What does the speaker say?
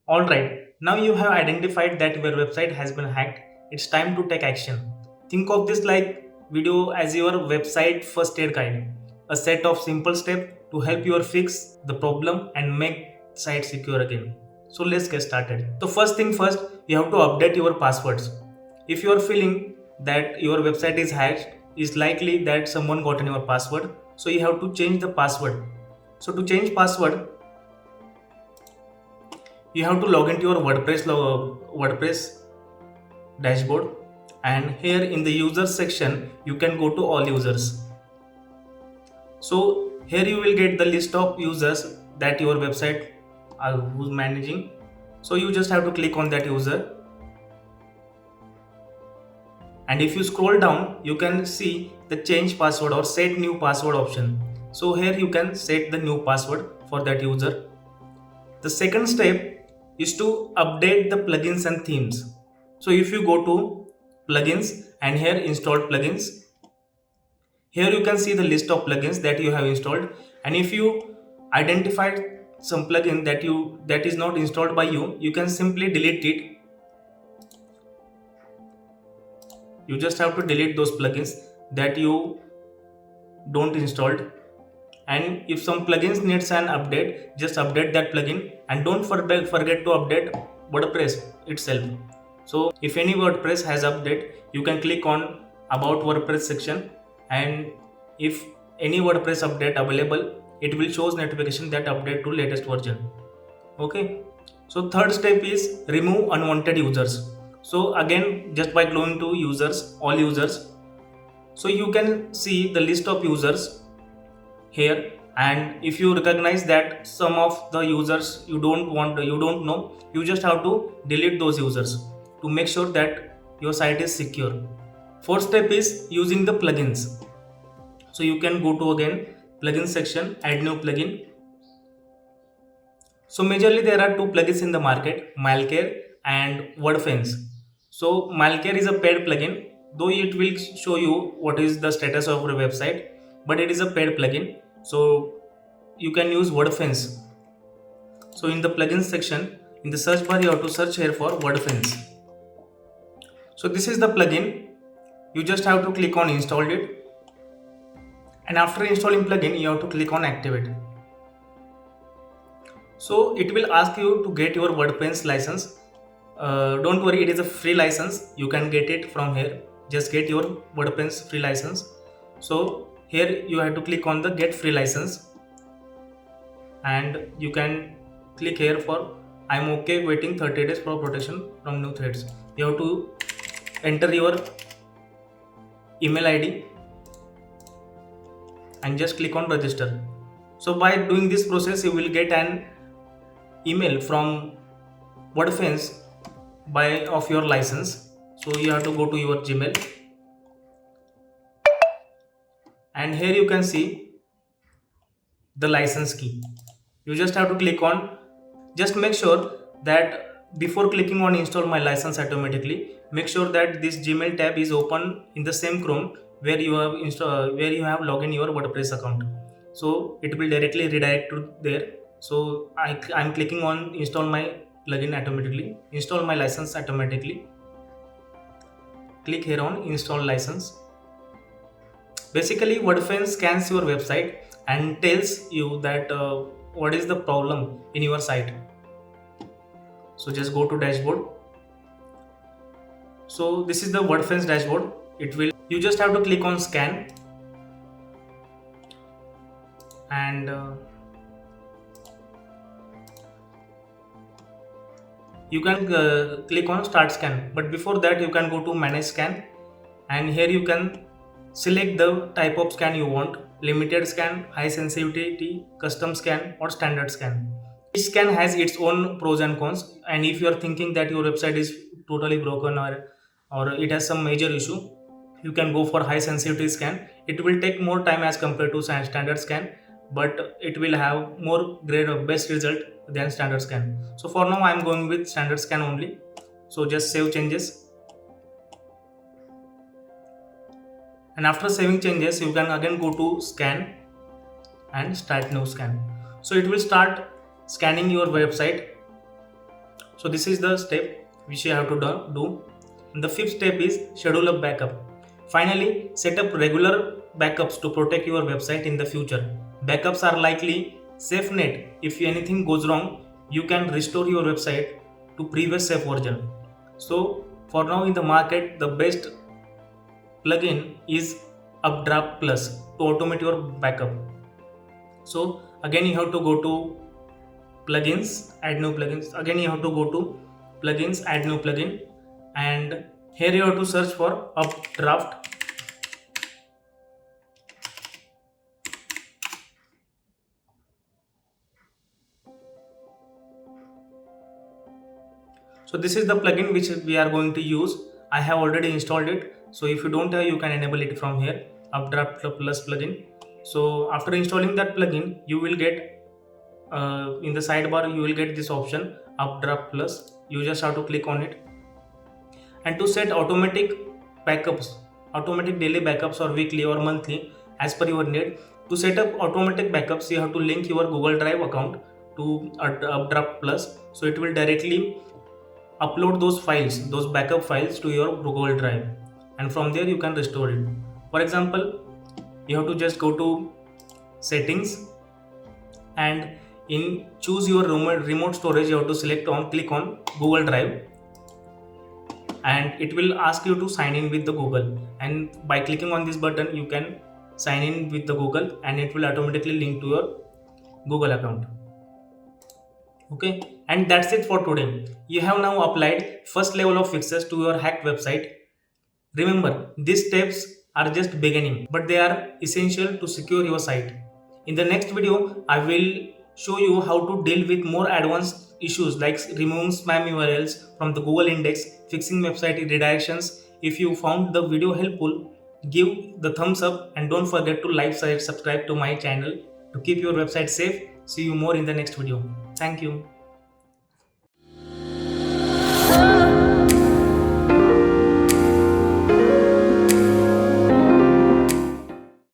Alright, now you have identified that your website has been hacked. It's time to take action. Think of this like video as your website first aid guide, a set of simple steps to help you fix the problem and make site secure again. So let's get started. So first thing first, you have to update your passwords. If you are feeling that your website is hacked, it's likely that someone gotten your password. So you have to change the password. So to change password, you have to log into your WordPress dashboard, and here in the users section you can go to all users. So here you will get the list of users that your website are who's managing. So you just have to click on that user, and if you scroll down you can see the change password or set new password option. So here you can set the new password for that user. The second step is to update the plugins and themes. So if you go to plugins and here installed plugins, here you can see the list of plugins that you have installed, and if you identified some plugin that is not installed by you can simply delete it. You just have to delete those plugins that you don't installed, and if some plugins needs an update, just update that plugin, and don't forget to update WordPress itself. So if any WordPress has update, you can click on about WordPress section, and if any WordPress update available, it will shows notification that update to latest version. Okay, so third step is remove unwanted users. So again, just by going to users, all users, so you can see the list of users here, and if you recognize that some of the users you don't know, you just have to delete those users to make sure that your site is secure. Fourth step is using the plugins. So you can go to again plugin section, add new plugin. So majorly there are two plugins in the market, malware and WordFence. So malware is a paid plugin, though it will show you what is the status of your website, but it is a paid plugin. So you can use WordFence. So in the plugins section, in the search bar, you have to search here for WordFence. So this is the plugin. You just have to click on install it, and after installing plugin, you have to click on activate. So it will ask you to get your WordPress license. Don't worry, it is a free license. You can get it from here. Just get your WordPress free license. So here you have to click on the get free license, and you can click here for I'm okay waiting 30 days for protection from new threats. You have to enter your email ID and just click on register. So by doing this process, you will get an email from WordFence by of your license. So you have to go to your Gmail, and here you can see the license key. You just have to click on, just make sure that before clicking on install my license automatically, make sure that this Gmail tab is open in the same Chrome where you have where you have logged in your WordPress account. So it will directly redirect to there. So I'm clicking on install my plugin automatically, install my license automatically. Click here on install license. Basically, WordFence scans your website and tells you that what is the problem in your site. So just go to dashboard. So this is the WordFence dashboard. You just have to click on scan, and you can click on start scan, but before that you can go to manage scan, and here you can select the type of scan you want: limited scan, high sensitivity, custom scan, or standard scan. Each scan has its own pros and cons, and if you are thinking that your website is totally broken, or it has some major issue, you can go for high sensitivity scan. It will take more time as compared to standard scan, but it will have more great or best result than standard scan. So for now I am going with standard scan only. So just save changes, and after saving changes you can again go to scan and start new scan. So it will start scanning your website So this is the step which you have to do. And the fifth step is schedule a backup. Finally, set up regular backups to protect your website in the future. Backups are likely safe net. If anything goes wrong, you can restore your website to previous safe version. So for now in the market, the best plugin is Updraft Plus to automate your backup. So again you have to go to plugins, add new plugins. Again you have to go to plugins, add new plugin, and here you have to search for Updraft. So this is the plugin which we are going to use. I have already installed it. So if you don't have, you can enable it from here, Updraft Plus plugin. So after installing that plugin, you will get in the sidebar you will get this option Updraft Plus. You just have to click on it. And to set automatic backups, automatic daily backups or weekly or monthly as per your need. To set up automatic backups, you have to link your Google Drive account to Updraft Plus. So it will directly upload those files, those backup files to your Google Drive, and from there you can restore it. For example, you have to just go to settings, and in choose your remote storage you have to click on Google Drive, and it will ask you to sign in with the Google, and by clicking on this button you can sign in with the Google, and it will automatically link to your Google account. Okay, and that's it for today. You have now applied first level of fixes to your hacked website. Remember, these steps are just beginning, but they are essential to secure your site. In the next video, I will show you how to deal with more advanced issues like removing spam URLs from the Google index, fixing website redirections. If you found the video helpful, give the thumbs up and don't forget to like, subscribe to my channel to keep your website safe. See you more in the next video. Thank you.